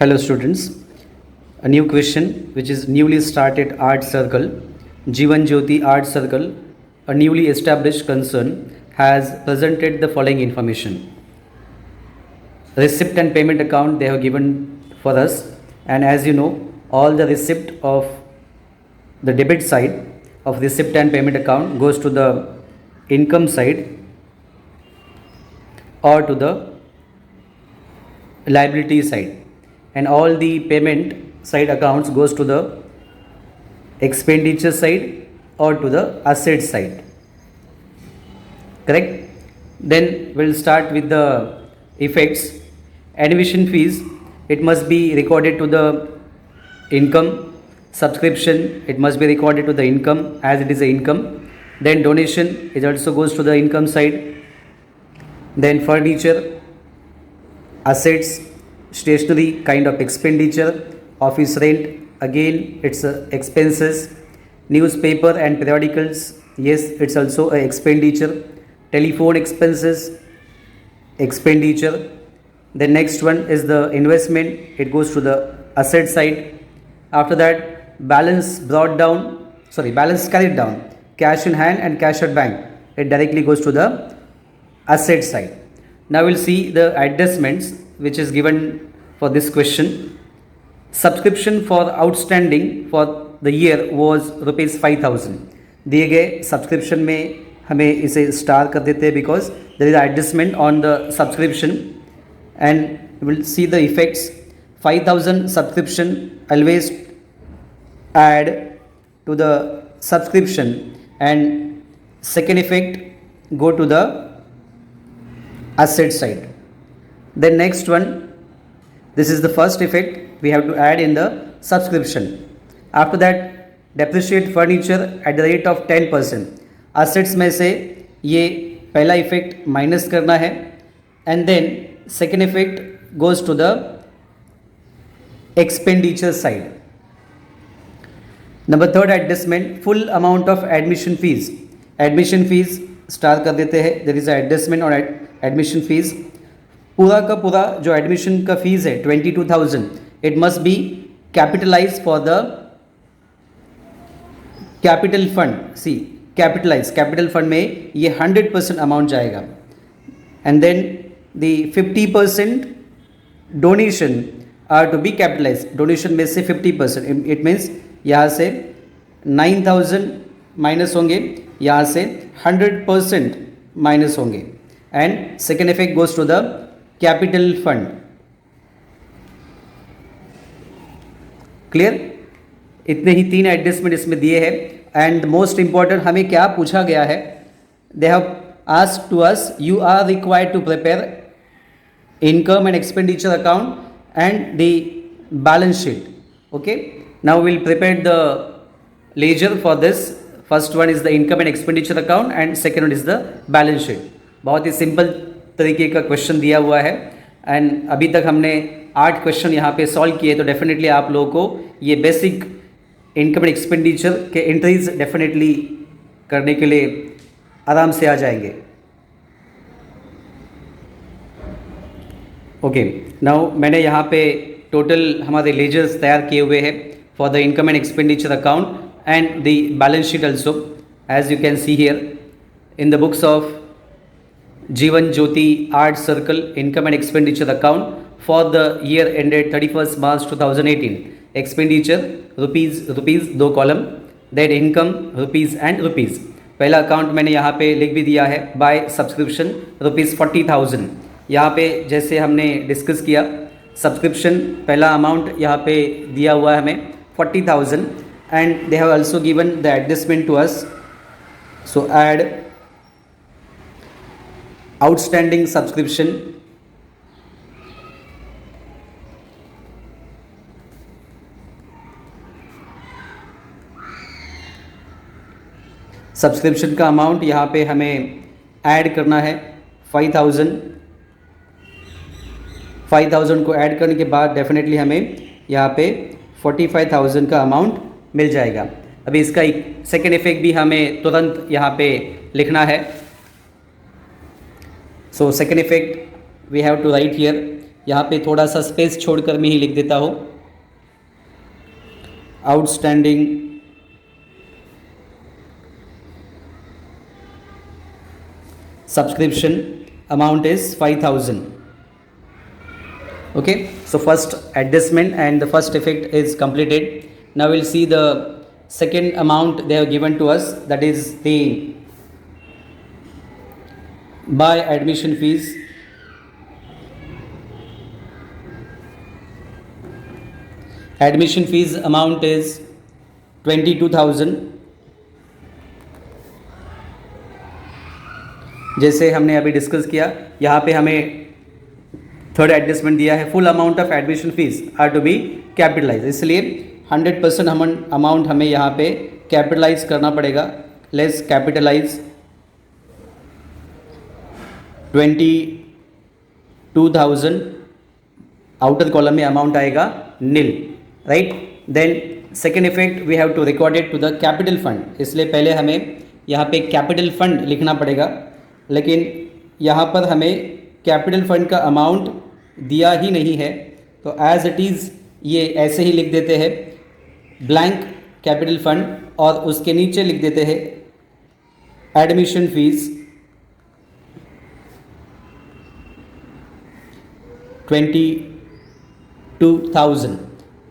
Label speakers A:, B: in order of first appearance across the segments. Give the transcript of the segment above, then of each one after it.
A: Hello students, a new question which is newly started art circle, Jeevan Jyoti art circle, a newly established concern has presented the following information. Receipt and payment account they have given for us, and as you know all the receipt of the debit side of receipt and payment account goes to the income side or to the liability side, and all the payment side accounts goes to the expenditure side or to the asset side. Correct? Then we'll start with the effects. Admission fees, it must be recorded to the income. Subscription, it must be recorded to the income as it is a income. Then donation, it also goes to the income side. Then furniture, assets, stationery kind of expenditure, office rent, again it's expenses. Newspaper and periodicals, yes, it's also a expenditure. Telephone expenses, expenditure. The next one is the investment, it goes to the asset side. After that, balance carried down, cash in hand and cash at bank, it directly goes to the asset side. Now we'll see the adjustments which is given for this question. Subscription for outstanding for the year was rupees 5000. दिए गए subscription में हमें इसे star कर देते हैं because there is adjustment on the subscription, and we'll see the effects. 5000 subscription, always add to the subscription, and second effect go to the asset side. Then next one, this is the first effect we have to add in the subscription. After that, depreciate furniture at the rate of 10%. assets में से ये पहला effect minus करना है, and then second effect goes to the expenditure side. Number third adjustment, full amount of admission fees. Admission fees star कर देते हैं, there is a adjustment on admission fees. पूरा का पूरा जो एडमिशन का फीस है 22,000, it must be capitalize for the capital fund. See capital fund में ये 100% अमाउंट जाएगा, and then the 50% donation are to be capitalize. Donation में से 50%, इट मीन्स यहाँ से 9,000 माइनस होंगे, यहाँ से 100% माइनस होंगे, and second effect goes to the capital fund. Clear? इतने ही 3 एडजस्टमेंट इसमें दिए हैं. एंड मोस्ट इंपॉर्टेंट, हमें क्या पूछा गया है, they have asked to us, you are required to prepare income and expenditure account and the balance sheet. Okay, now will prepare the ledger for this. First one is the income and expenditure account and second one is the balance sheet. बहुत ही simple तरीके का question दिया हुआ है, and अभी तक हमने 8 क्वेश्चन यहाँ पे सॉल्व किए, तो डेफिनेटली आप लोगों को ये बेसिक इनकम एंड एक्सपेंडिचर के एंट्रीज डेफिनेटली करने के लिए आराम से आ जाएंगे. ओके, नाउ मैंने यहाँ पे टोटल हमारे लेजर्स तैयार किए हुए हैं for the income and expenditure account and the balance sheet also, as you can see here in the books of Jeevan Jyoti Art Circle Income and Expenditure Account for the year ended 31st March 2018. Expenditure rupees 2 column, then income rupees and rupees. पहला account मैंने यहाँ पे लिख भी दिया है, bye subscription rupees 40,000. यहाँ पे जैसे हमने डिस्कस किया, सब्सक्रिप्शन पहला अमाउंट यहाँ पे दिया हुआ है हमें 40,000, and they have also given the adjustment to us. So add outstanding subscription, subscription का अमाउंट यहाँ पे हमें ऐड करना है 5,000. 5,000 को ऐड करने के बाद डेफिनेटली हमें यहाँ पे 45,000 का अमाउंट मिल जाएगा. अभी इसका एक सेकेंड इफेक्ट भी हमें तुरंत यहाँ पे लिखना है. So second effect we have to write here, यहाँ पे थोड़ा सा स्पेस छोड़कर मैं ही लिख देता हूँ, outstanding subscription amount is 5000. Okay, so first adjustment and the first effect is completed. Now we'll see the second amount they have given to us, that is the by admission fees. Admission fees amount is 22,000. जैसे हमने अभी discuss किया, यहाँ पे हमें third adjustment दिया है, full amount of admission fees are to be capitalize, इसलिए 100% अमाउंट हमें यहाँ पे कैपिटलाइज करना पड़ेगा. लेस कैपिटलाइज 22,000, आउटर कॉलम में अमाउंट आएगा nil, right. Then second effect we have to record it to the capital fund, इसलिए पहले हमें यहाँ पे कैपिटल फंड लिखना पड़ेगा, लेकिन यहाँ पर हमें कैपिटल फंड का अमाउंट दिया ही नहीं है, तो एज इट इज़ ये ऐसे ही लिख देते हैं ब्लैंक कैपिटल फंड, और उसके नीचे लिख देते हैं admission fees 22,000.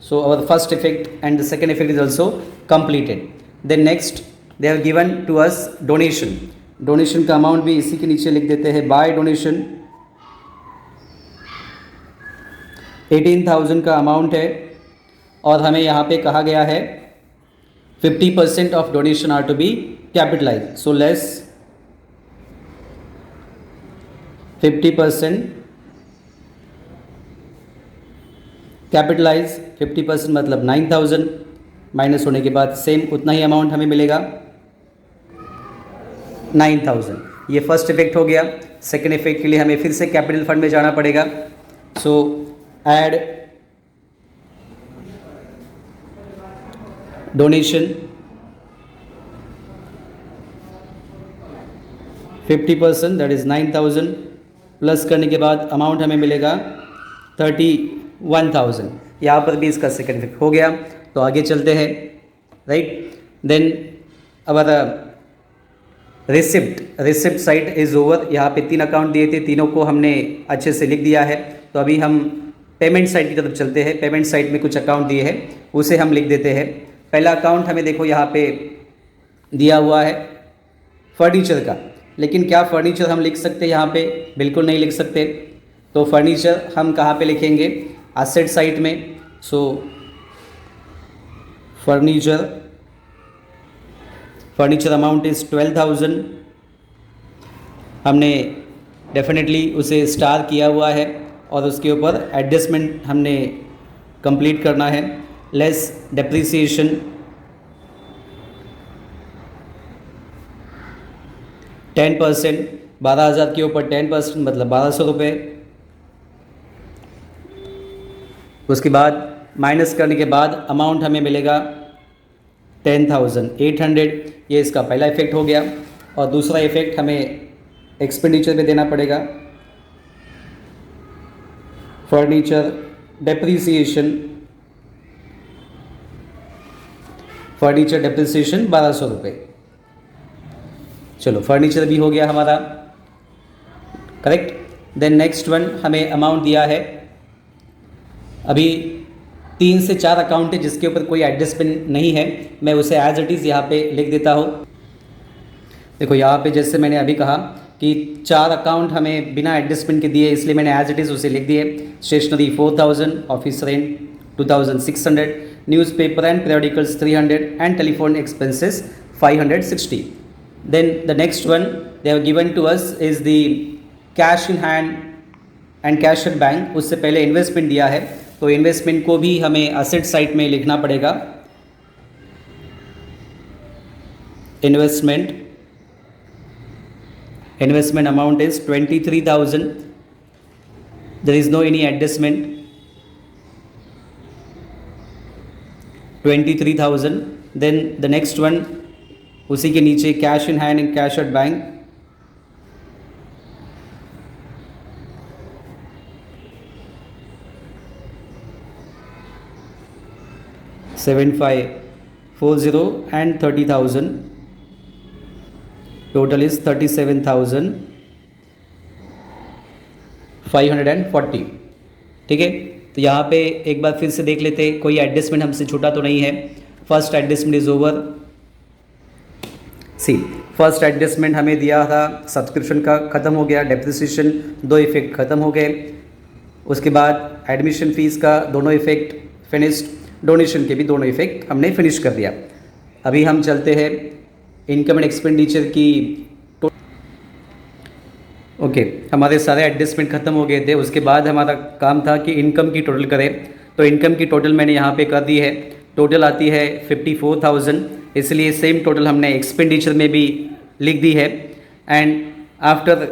A: So our first effect and the second effect is also completed. Then next they have given to us donation. Donation का अमाउंट भी इसी के नीचे लिख देते हैं, बाय डोनेशन 18,000 का अमाउंट है, और हमें यहाँ पे कहा गया है 50% of donation are to be capitalize. So less 50% capitalize, 50% मतलब 9,000, माइनस होने के बाद सेम उतना ही अमाउंट हमें मिलेगा 9,000. ये फर्स्ट इफेक्ट हो गया. सेकेंड इफेक्ट के लिए हमें फिर से कैपिटल फंड में जाना पड़ेगा. सो add donation 50%, that is 9,000, plus करने के बाद अमाउंट हमें मिलेगा 31,000. यहाँ पर भी इसका सेकेंड इफेक्ट हो गया. तो आगे चलते हैं, right. Then our receipt side is over. यहाँ पे 3 अकाउंट दिए थे, तीनों को हमने अच्छे से लिख दिया है. तो अभी हम पेमेंट साइड की तरफ चलते हैं. पेमेंट साइड में कुछ अकाउंट दिए हैं, उसे हम लिख देते हैं. पहला अकाउंट हमें देखो यहाँ पे दिया हुआ है फर्नीचर का, लेकिन क्या फर्नीचर हम लिख सकते हैं यहाँ पे? बिल्कुल नहीं लिख सकते. तो फर्नीचर हम कहाँ पे लिखेंगे? एसेट साइड में. सो फर्नीचर अमाउंट इज़ 12,000. हमने डेफिनेटली उसे स्टार किया हुआ है, और उसके ऊपर एडजस्टमेंट हमने कंप्लीट करना है. लेस डेप्रिसिएशन 10%, 12,000 के ऊपर 10% मतलब 1,200 रुपये. उसके बाद माइनस करने के बाद अमाउंट हमें मिलेगा 10,800. ये इसका पहला इफेक्ट हो गया. और दूसरा इफेक्ट हमें एक्सपेंडिचर में देना पड़ेगा. फर्नीचर डेप्रिसिएशन 1,200 रुपये. चलो फर्नीचर भी हो गया हमारा, करेक्ट. देन नेक्स्ट वन हमें अमाउंट दिया है, अभी 3 से 4 अकाउंट है जिसके ऊपर कोई एडजस्टमेंट नहीं है. मैं उसे एज इट इज़ यहाँ पे लिख देता हूँ. देखो यहाँ पे जैसे मैंने अभी कहा कि 4 अकाउंट हमें बिना एडजस्टमेंट के दिए, इसलिए मैंने एज इट इज़ उसे लिख दिए. Stationery 4,000, office rent 2,600, newspaper and periodicals 300, and telephone expenses 560. Then the next one they have given to us is the cash in hand and cash at bank. उससे पहले investment दिया है, तो investment को भी हमें असेट साइड में लिखना पड़ेगा. Investment amount is 23,000. there is no any adjustment. 23,000. then the next one उसी के नीचे cash in hand and cash at bank. 7540 and 30,000, total is 37,540. ठीक है, तो यहाँ पे एक बार फिर से देख लेते हैं कोई एडजस्टमेंट हमसे छूटा तो नहीं है. First adjustment is over. See, first adjustment हमें दिया था सब्सक्रिप्शन का, ख़त्म हो गया. डेप्रिसिएशन 2 इफेक्ट ख़त्म हो गए. उसके बाद एडमिशन फ़ीस का दोनों इफेक्ट फिनिश्ड, डोनेशन के भी दोनों इफेक्ट हमने फिनिश कर दिया. अभी हम चलते हैं इनकम एंड एक्सपेंडिचर की. ओके, हमारे सारे एडजस्टमेंट ख़त्म हो गए थे. उसके बाद हमारा काम था कि इनकम की टोटल करें. तो इनकम की टोटल मैंने यहाँ पे कर दी है. टोटल आती है 54,000, इसलिए सेम टोटल हमने एक्सपेंडिचर में भी लिख दी है. And after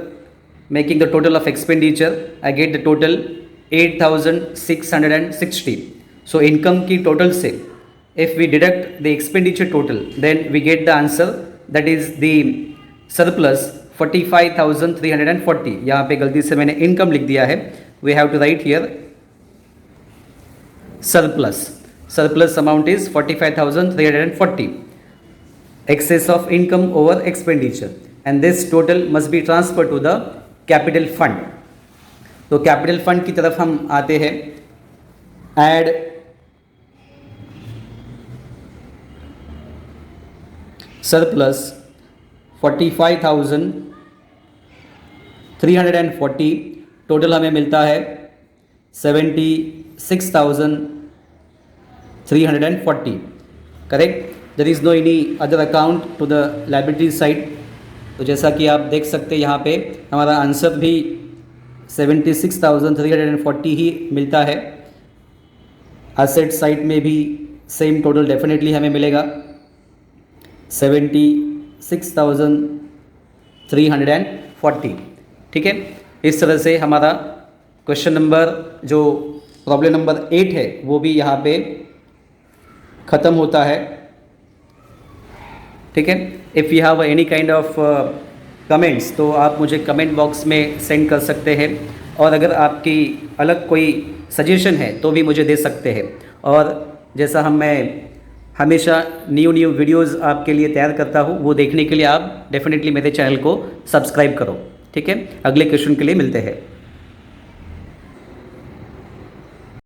A: making the total of expenditure I get the total 8,660. So income की टोटल से if we deduct the expenditure total, then we get the answer, that is the surplus 45,340. यहाँ पे गलती से मैंने इनकम लिख दिया है. we have to write here surplus amount is 45,340, excess of income over expenditure, and this total must be transferred to the capital fund. तो capital fund की तरफ हम आते हैं. ऐड सरप्लस 45,340, टोटल हमें मिलता है 76,340. Correct. There is no any other account to the liability side. तो जैसा कि आप देख सकते हैं यहाँ पे हमारा आंसर भी 76,340 ही मिलता है. एसेट साइड में भी सेम टोटल डेफिनेटली हमें मिलेगा 76,340. ठीक है, इस तरह से हमारा क्वेश्चन नंबर जो प्रॉब्लम नंबर 8 है वो भी यहाँ पे ख़त्म होता है. ठीक है. If you have any kind of comments तो आप मुझे कमेंट बॉक्स में सेंड कर सकते हैं, और अगर आपकी अलग कोई सजेशन है तो भी मुझे दे सकते हैं. और जैसा मैं हमेशा न्यू वीडियोस आपके लिए तैयार करता हूँ, वो देखने के लिए आप डेफिनेटली मेरे चैनल को सब्सक्राइब करो. ठीक है, अगले क्वेश्चन के लिए मिलते हैं.